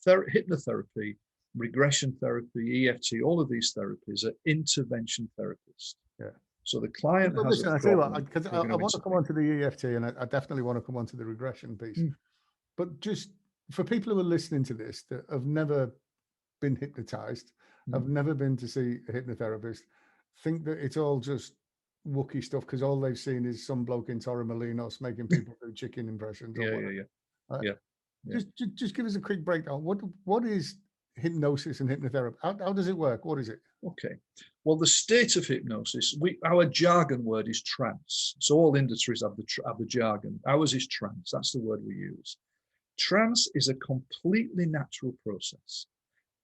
hypnotherapy, regression therapy, EFT, all of these therapies are intervention therapists. Yeah. So the client Well, has listen, a I tell you problem. what, because I want to come on to the EFT, and I definitely want to come on to the regression piece. But just for people who are listening to this that have never been hypnotized, have never been to see a hypnotherapist, think that it's all just Wookiee stuff because all they've seen is some bloke in Torremolinos making people do chicken impressions. Yeah. Just give us a quick breakdown. What is hypnosis and hypnotherapy? How does it work? What is it? Okay. Well, the state of hypnosis, our jargon word is trance. So all industries have the jargon. Ours is trance. That's the word we use. Trance is a completely natural process.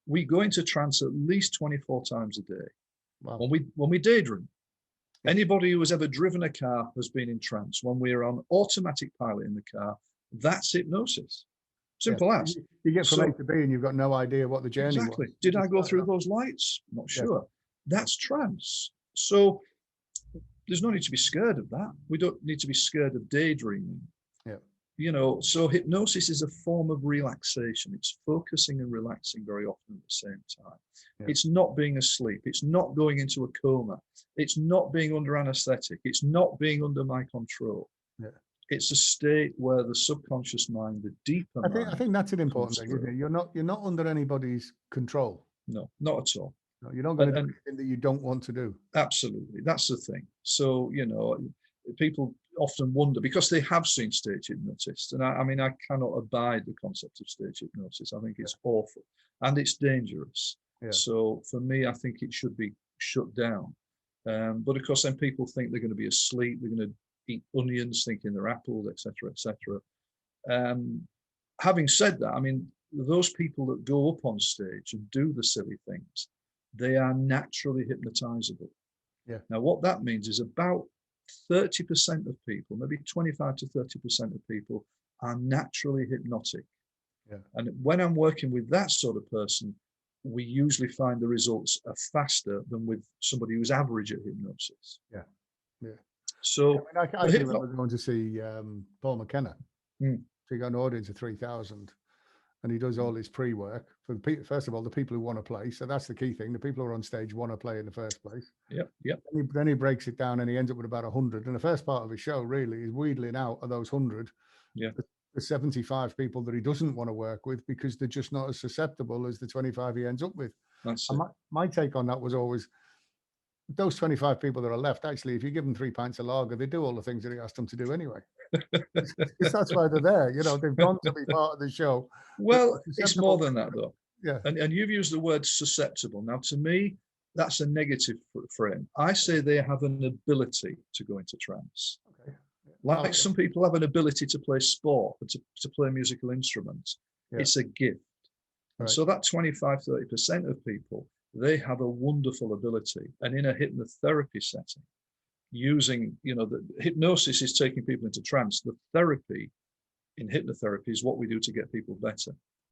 We go into trance at least 24 times a day. Wow. When we daydream. Anybody who has ever driven a car has been in trance. When we're on automatic pilot in the car, that's hypnosis. Simple as. You get from A to B and you've got no idea what the journey was. Did I go through those lights? Not sure. That's trance. So there's no need to be scared of that. We don't need to be scared of daydreaming. Yeah. So hypnosis is a form of relaxation. It's focusing and relaxing very often at the same time. Yeah. It's not being asleep. It's not going into a coma. It's not being under anesthetic. It's not being under my control. Yeah. It's a state where the subconscious mind, the deeper mind. I think that's an important thing, isn't it? You're not under anybody's control. No, not at all. No, you're not going to do anything that you don't want to do. Absolutely. That's the thing. So, people often wonder because they have seen stage hypnotists. And I cannot abide the concept of stage hypnosis. I think it's awful and it's dangerous. Yeah. So for me, I think it should be shut down. But of course, then people think they're going to be asleep. They're going to eat onions, thinking they're apples, etc., etc. Having said that, those people that go up on stage and do the silly things, they are naturally hypnotizable. Yeah. Now, what that means is about 30% of people, maybe 25 to 30% of people, are naturally hypnotic. Yeah. And when I'm working with that sort of person, we usually find the results are faster than with somebody who's average at hypnosis. Yeah. Yeah. So I can remember going to see Paul McKenna. So he got an audience of 3,000 and he does all his pre-work for first of all, the people who want to play. So that's the key thing. The people who are on stage want to play in the first place. Yep. Then he breaks it down and he ends up with about 100. And the first part of his show really is wheedling out of those 100, the 75 people that he doesn't want to work with because they're just not as susceptible as the 25 he ends up with. My take on that was always, those 25 people that are left, actually, if you give them 3 pints of lager, they do all the things that he asked them to do anyway. Because that's why they're there. They've gone to be part of the show. Well, it's more than that, though. Yeah. And you've used the word susceptible. Now, to me, that's a negative frame. I say they have an ability to go into trance. Okay. Like some people have an ability to play sport, or to play musical instruments. Yeah. It's a gift. Right. So that 25, 30% of people, they have a wonderful ability. And in a hypnotherapy setting, using, the hypnosis is taking people into trance. The therapy in hypnotherapy is what we do to get people better.